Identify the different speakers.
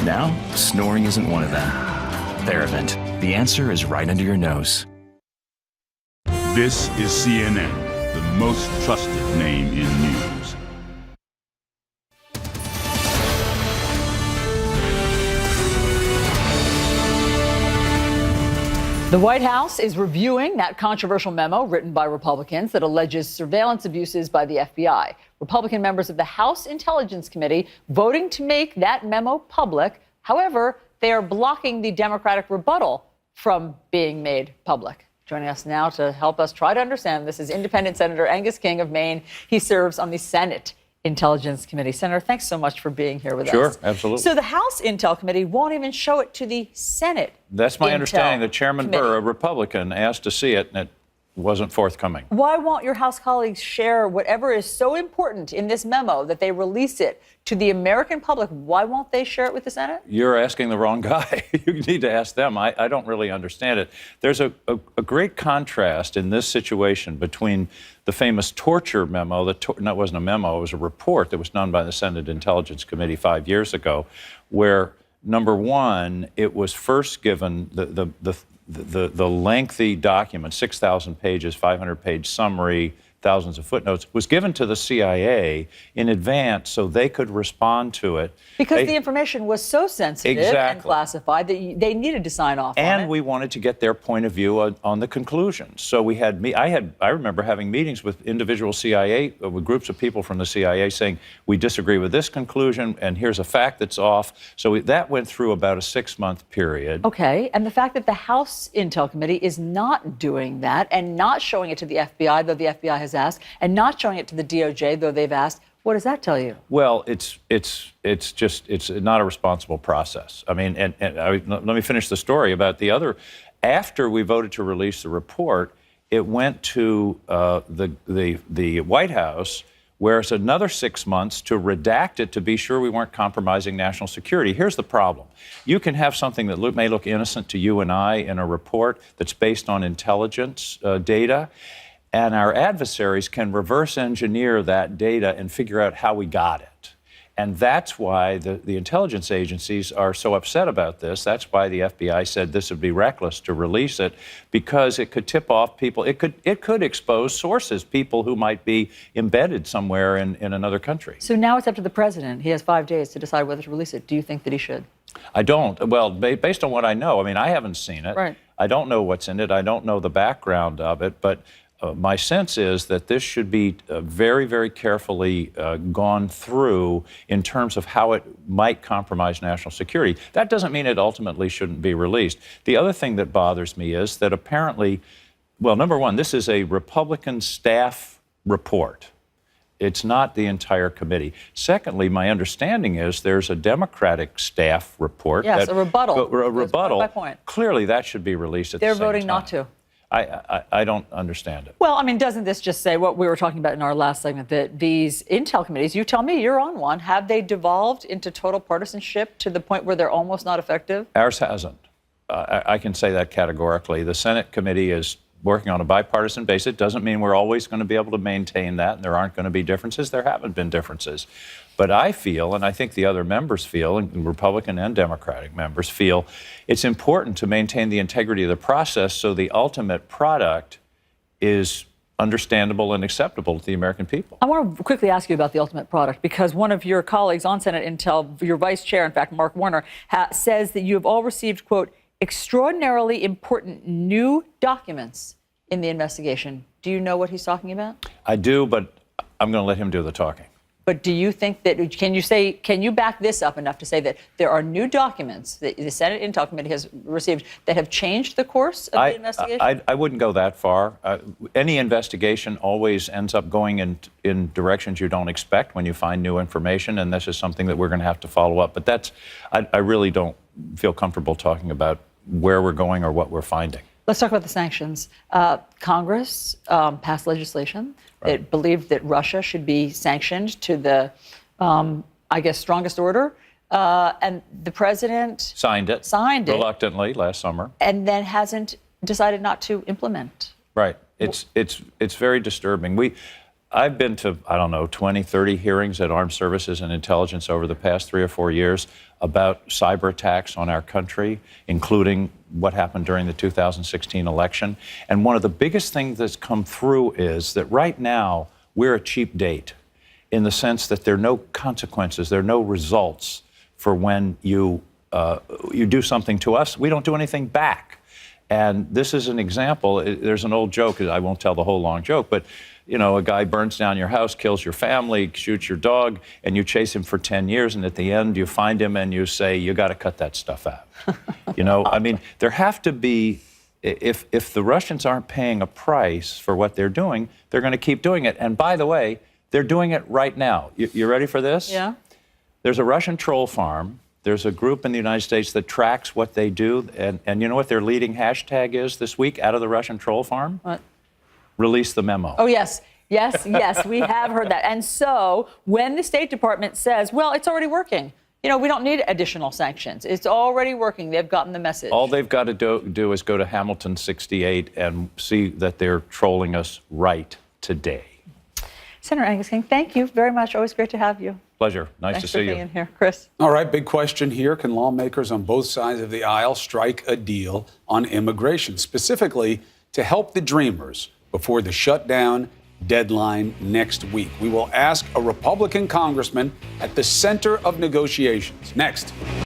Speaker 1: Now, snoring isn't one of them. Theravent. The answer is right under your nose.
Speaker 2: This is CNN, the most trusted name in news.
Speaker 3: The White House is reviewing that controversial memo written by Republicans that alleges surveillance abuses by the FBI. Republican members of the House Intelligence Committee voting to make that memo public. However, they are blocking the Democratic rebuttal from being made public. Joining us now to help us try to understand this is Independent Senator Angus King of Maine. He serves on the Senate Intelligence Committee. Senator, thanks so much for being here with us.
Speaker 4: Sure, absolutely.
Speaker 3: So the House Intel Committee won't even show it to the Senate.
Speaker 4: That's my
Speaker 3: Intel
Speaker 4: understanding. The Chairman
Speaker 3: Committee.
Speaker 4: Burr, a Republican, asked to see it, and it wasn't forthcoming.
Speaker 3: Why won't your House colleagues share whatever is so important in this memo that they release it to the American public? Why won't they share it with the Senate?
Speaker 4: You're asking the wrong guy. You need to ask them. I don't really understand it. There's a great contrast in this situation between the famous torture memo. No, it wasn't a memo. It was a report that was done by the Senate Intelligence Committee 5 years ago, where, number one, it was first given the lengthy document, 6,000 pages, 500-page summary, thousands of footnotes, was given to the CIA in advance so they could respond to it.
Speaker 3: Because the information was so sensitive and classified that they needed to sign off on it.
Speaker 4: And we wanted to get their point of view on the conclusions. So we had, I remember having meetings with individual CIA, with groups of people from the CIA saying, we disagree with this conclusion, and here's a fact that's off. So that went through about a 6-month period.
Speaker 3: Okay, and the fact that the House Intel Committee is not doing that and not showing it to the FBI, though the FBI has asked, and not showing it to the DOJ, though they've asked, what does that tell you?
Speaker 4: Well, it's not a responsible process. I mean, let me finish the story about the other. After we voted to release the report, it went to the White House, where it's another 6 months to redact it to be sure we weren't compromising national security. Here's the problem. You can have something that may look innocent to you and I in a report that's based on intelligence data, and our adversaries can reverse engineer that data and figure out how we got it. And that's why the intelligence agencies are so upset about this. That's why the FBI said this would be reckless to release it, because it could tip off people. It could expose sources, people who might be embedded somewhere in another country.
Speaker 3: So now it's up to the president. He has 5 days to decide whether to release it. Do you think that he should?
Speaker 4: I don't. Well, based on what I know, I mean, I haven't seen it.
Speaker 3: Right.
Speaker 4: I don't know what's in it. I don't know the background of it, but my sense is that this should be very, very carefully gone through in terms of how it might compromise national security. That doesn't mean it ultimately shouldn't be released. The other thing that bothers me is that apparently, well, number one, this is a Republican staff report. It's not the entire committee. Secondly, my understanding is there's a Democratic staff report.
Speaker 3: Yes, a rebuttal.
Speaker 4: A rebuttal.
Speaker 3: Point by point.
Speaker 4: Clearly, that should be released at the same time.
Speaker 3: They're voting not to.
Speaker 4: I don't understand it.
Speaker 3: Well, I mean, doesn't this just say what we were talking about in our last segment, that these intel committees, you tell me, you're on one, have they devolved into total partisanship to the point where they're almost not effective?
Speaker 4: Ours hasn't. I can say that categorically. The Senate committee is working on a bipartisan basis. It doesn't mean we're always going to be able to maintain that, and there aren't going to be differences. There haven't been differences. But I feel, and I think the other members feel, and Republican and Democratic members feel, it's important to maintain the integrity of the process so the ultimate product is understandable and acceptable to the American people.
Speaker 3: I want to quickly ask you about the ultimate product, because one of your colleagues on Senate Intel, your vice chair, in fact, Mark Warner, says that you have all received, quote, extraordinarily important new documents in the investigation. Do you know what he's talking about?
Speaker 4: I do, but I'm going to let him do the talking.
Speaker 3: But do you think that, can you back this up enough to say that there are new documents that the Senate Intel Committee has received that have changed the course of the investigation?
Speaker 4: I wouldn't go that far. Any investigation always ends up going in directions you don't expect when you find new information, and this is something that we're going to have to follow up. But I really don't feel comfortable talking about where we're going or what we're finding.
Speaker 3: Let's talk about the sanctions. Congress passed legislation that believed that Russia should be sanctioned to the, I guess, strongest order. And the president signed it
Speaker 4: reluctantly last summer,
Speaker 3: and then hasn't decided not to implement.
Speaker 4: Right. It's very disturbing. I've been to, I don't know, 20, 30 hearings at Armed Services and Intelligence over the past 3 or 4 years about cyber attacks on our country, including what happened during the 2016 election. And one of the biggest things that's come through is that right now we're a cheap date in the sense that there are no consequences, there are no results for when you do something to us. We don't do anything back. And this is an example. There's an old joke, I won't tell the whole long joke, but you know, a guy burns down your house, kills your family, shoots your dog, and you chase him for 10 years, and at the end you find him and you say, you got to cut that stuff out. You know, I mean, there have to be, if the Russians aren't paying a price for what they're doing, they're going to keep doing it. And by the way, they're doing it right now. You ready for this?
Speaker 3: Yeah.
Speaker 4: There's a Russian troll farm. There's a group in the United States that tracks what they do. And you know what their leading hashtag is this week out of the Russian troll farm?
Speaker 3: What?
Speaker 4: Release the memo.
Speaker 3: Oh, yes. Yes, yes, we have heard that. And so when the State Department says, well, it's already working, you know, we don't need additional sanctions. It's already working. They've gotten the message.
Speaker 4: All they've got to do is go to Hamilton 68 and see that they're trolling us right today.
Speaker 3: Senator King, thank you very much. Always great to have you.
Speaker 4: Pleasure. Nice to see you.
Speaker 3: Thanks for being here. Chris.
Speaker 5: All right, big question here. Can lawmakers on both sides of the aisle strike a deal on immigration, specifically to help the dreamers before the shutdown deadline next week? We will ask a Republican congressman at the center of negotiations. Next.